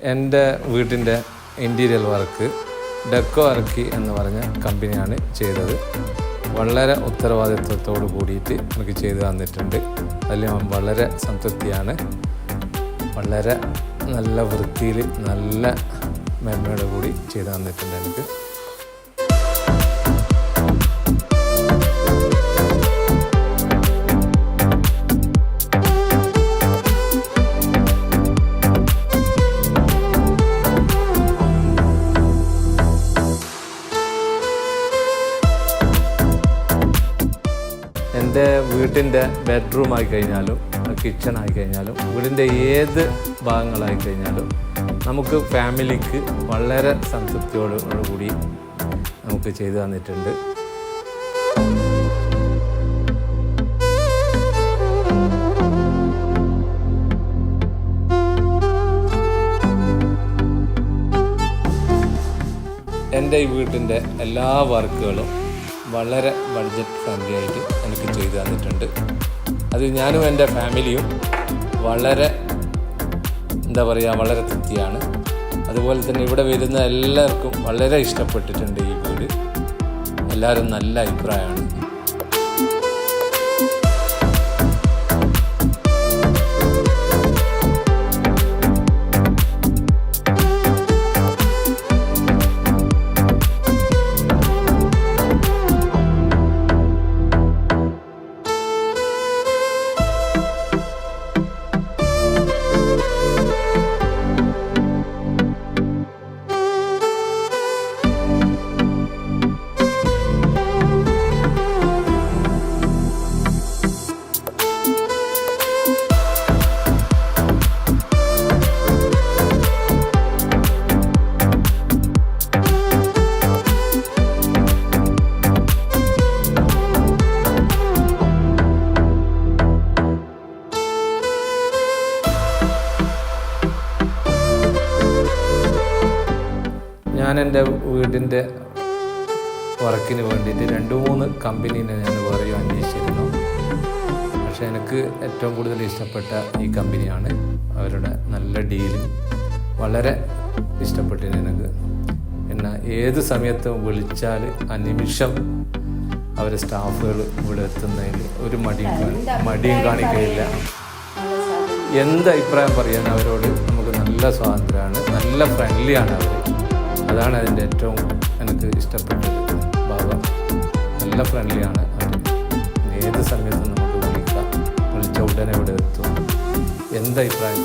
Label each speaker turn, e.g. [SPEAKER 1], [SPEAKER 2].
[SPEAKER 1] എൻ്റെ വീട്ടിൻ്റെ interior work deco ആർക്കി എന്ന് പറഞ്ഞ കമ്പനിയാണ് ചെയ്തത്. വളരെ ഉത്തരവാദിത്വത്തോട് കൂടിയിട്ട് എനിക്ക് ചെയ്തു തന്നിട്ടുണ്ട്. അതിൽ ഞാൻ വളരെ സംതൃപ്തിയാണ്. വളരെ നല്ല വൃത്തിയിൽ നല്ല മേന്മയോട് കൂടി ചെയ്തു തന്നിട്ടുണ്ട് എനിക്ക്. എൻ്റെ വീട്ടിൻ്റെ ബെഡ്റൂം ആയിക്കഴിഞ്ഞാലും കിച്ചൺ ആയിക്കഴിഞ്ഞാലും വീടിൻ്റെ ഏത് ഭാഗങ്ങളായി കഴിഞ്ഞാലും നമുക്ക് ഫാമിലിക്ക് വളരെ സംതൃപ്തിയോടുകൂടി നമുക്ക് ചെയ്തു തന്നിട്ടുണ്ട്. എൻ്റെ ഈ വീട്ടിൻ്റെ എല്ലാ വർക്കുകളും വളരെ ബഡ്ജറ്റ് ഫ്രണ്ട്ലി ആയിട്ട് എനിക്ക് ചെയ്തു തന്നിട്ടുണ്ട്. അത് ഞാനും എൻ്റെ ഫാമിലിയും വളരെ വളരെ തൃപ്തിയാണ്. അതുപോലെ തന്നെ ഇവിടെ വരുന്ന എല്ലാവർക്കും വളരെ ഇഷ്ടപ്പെട്ടിട്ടുണ്ട് ഈ വീട്. എല്ലാവരും നല്ല അഭിപ്രായമാണ്. ഞാൻ എൻ്റെ വീടിൻ്റെ വർക്കിന് വേണ്ടിയിട്ട് 2-3 കമ്പനീനെ ഞാൻ വേറെയും അന്വേഷിച്ചിരുന്നു. പക്ഷേ എനിക്ക് ഏറ്റവും കൂടുതൽ ഇഷ്ടപ്പെട്ട ഈ കമ്പനിയാണ്. അവരുടെ നല്ല ഡീലിങ് വളരെ ഇഷ്ടപ്പെട്ടിരുന്നു എനിക്ക്. പിന്നെ ഏത് സമയത്തും വിളിച്ചാൽ ആ നിമിഷം അവർ സ്റ്റാഫുകൾ ഇവിടെ എത്തുന്നതിൽ ഒരു മടിയും കാണിക്കുകയില്ല. എന്ത് അഭിപ്രായം പറയാൻ അവരോട് നമുക്ക് നല്ല സ്വാതന്ത്ര്യമാണ്. നല്ല ഫ്രണ്ട്ലിയാണ് അവർ. അതാണ് അതിൻ്റെ ഏറ്റവും എനിക്ക് ഇഷ്ടപ്പെട്ട ഭാഗം. നല്ല ഫ്രണ്ട്ലിയാണ് അവർ. ഏത് സമയത്തും നമുക്ക് വിളിക്കാം. വിളിച്ച ഉടനെ ഇവിടെ എത്തും. എന്തഭിപ്രായം